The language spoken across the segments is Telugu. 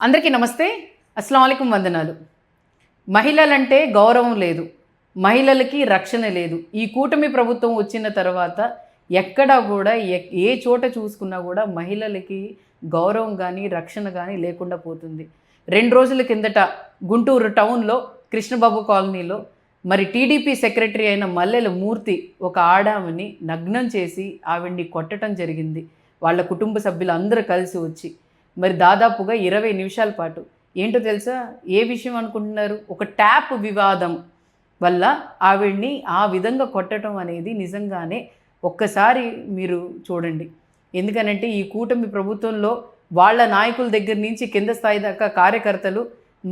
అందరికీ నమస్తే. అస్సలాము అలైకుం వందనాలు. మహిళలంటే గౌరవం లేదు, మహిళలకి రక్షణ లేదు. ఈ కూటమి ప్రభుత్వం వచ్చిన తర్వాత ఎక్కడా కూడా ఏ చోట చూసుకున్నా కూడా మహిళలకి గౌరవం కానీ రక్షణ కానీ లేకుండా పోతుంది. 2 రోజుల కిందట గుంటూరు టౌన్లో కృష్ణబాబు కాలనీలో మరి టీడీపీ సెక్రటరీ అయిన మల్లెల మూర్తి ఒక ఆడామని నగ్నం చేసి ఆవిడ్ని కొట్టడం జరిగింది. వాళ్ళ కుటుంబ సభ్యులు అందరూ కలిసి వచ్చి మరి దాదాపుగా 20 నిమిషాల పాటు. ఏంటో తెలుసా? ఏ విషయం అనుకుంటున్నారు? ఒక ట్యాప్ వివాదం వల్ల ఆవిడ్ని ఆ విధంగా కొట్టడం అనేది నిజంగానే ఒక్కసారి మీరు చూడండి. ఎందుకనంటే ఈ కూటమి ప్రభుత్వంలో వాళ్ళ నాయకుల దగ్గర నుంచి కింద స్థాయి దాకా కార్యకర్తలు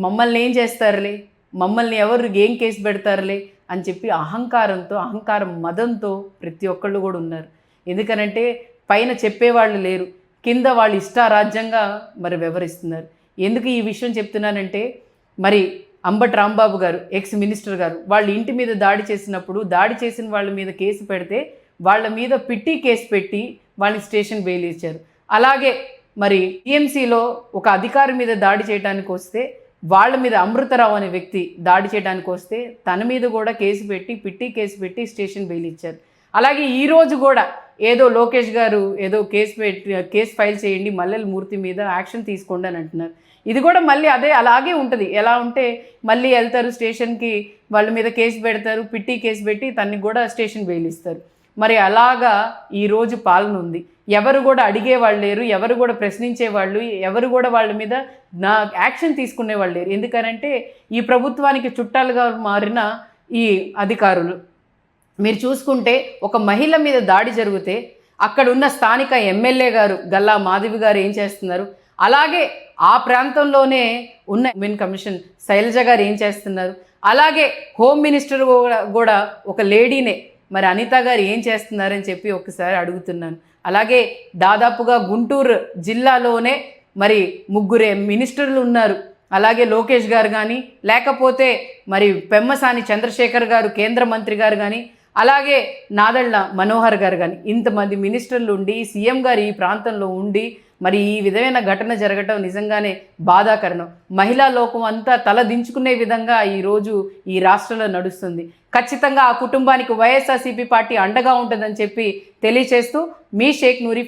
మమ్మల్ని ఏం చేస్తారులే, మమ్మల్ని ఎవరు ఏం కేసు పెడతారులే అని చెప్పి అహంకారం మదంతో ప్రతి ఒక్కళ్ళు కూడా ఉన్నారు. ఎందుకనంటే పైన చెప్పేవాళ్ళు లేరు, కింద వాళ్ళు ఇష్టారాజ్యంగా మరి వ్యవహరిస్తున్నారు. ఎందుకు ఈ విషయం చెప్తున్నానంటే మరి అంబటి రాంబాబు గారు ఎక్స్ మినిస్టర్ గారు వాళ్ళ ఇంటి మీద దాడి చేసినప్పుడు దాడి చేసిన వాళ్ళ మీద కేసు పెడితే వాళ్ళ మీద పిట్టి కేసు పెట్టి వాళ్ళని స్టేషన్ బెయిల్ ఇచ్చారు. అలాగే మరి టీఎంసీలో ఒక అధికారి మీద దాడి చేయడానికి వస్తే వాళ్ళ మీద అమృతరావు అనే వ్యక్తి దాడి చేయడానికి వస్తే తన మీద కూడా కేసు పెట్టి పిట్టి కేసు పెట్టి స్టేషన్ బెయిల్ ఇచ్చారు. అలాగే ఈరోజు కూడా ఏదో లోకేష్ గారు ఏదో కేసు ఫైల్ చేయండి మల్లెల మూర్తి మీద యాక్షన్ తీసుకోండి అని అంటున్నారు. ఇది కూడా మళ్ళీ అలాగే ఉంటుంది. ఎలా ఉంటే మళ్ళీ వెళ్తారు స్టేషన్కి, వాళ్ళ మీద కేసు పెడతారు, పిట్టి కేసు పెట్టి తనని కూడా స్టేషన్ బెయిల్ ఇస్తారు. మరి అలాగా ఈరోజు పాలన ఉంది. ఎవరు కూడా అడిగేవాళ్ళు లేరు, ఎవరు కూడా ప్రశ్నించేవాళ్ళు, ఎవరు కూడా వాళ్ళ మీద యాక్షన్ తీసుకునేవాళ్ళు లేరు. ఎందుకనంటే ఈ ప్రభుత్వానికి చుట్టాలుగా మారిన ఈ అధికారులు. మీరు చూసుకుంటే ఒక మహిళ మీద దాడి జరిగితే అక్కడున్న స్థానిక ఎమ్మెల్యే గారు గల్లా మాధవి గారు ఏం చేస్తున్నారు, అలాగే ఆ ప్రాంతంలోనే ఉన్న ఉమెన్ కమిషన్ శైలజ గారు ఏం చేస్తున్నారు, అలాగే హోమ్ మినిస్టర్ కూడా ఒక లేడీనే మరి అనిత గారు ఏం చేస్తున్నారని చెప్పి ఒకసారి అడుగుతున్నాను. అలాగే దాదాపుగా గుంటూరు జిల్లాలోనే మరి 3 మినిస్టర్లు ఉన్నారు. అలాగే లోకేష్ గారు కానీ, లేకపోతే మరి పెమ్మసాని చంద్రశేఖర్ గారు కేంద్ర మంత్రి గారు కానీ, అలాగే నాదళ్ల మనోహర్ గారు కానీ, ఇంతమంది మినిస్టర్లు ఉండి సీఎం గారు ఈ ప్రాంతంలో ఉండి మరి ఈ విధమైన ఘటన జరగటం నిజంగానే బాధాకరణం. మహిళా లోకం అంతా తల దించుకునే విధంగా ఈరోజు ఈ రాష్ట్రంలో నడుస్తుంది. ఖచ్చితంగా ఆ కుటుంబానికి వైఎస్ఆర్సీపీ పార్టీ అండగా ఉంటుందని చెప్పి తెలియచేస్తూ మీ షేక్ నూరి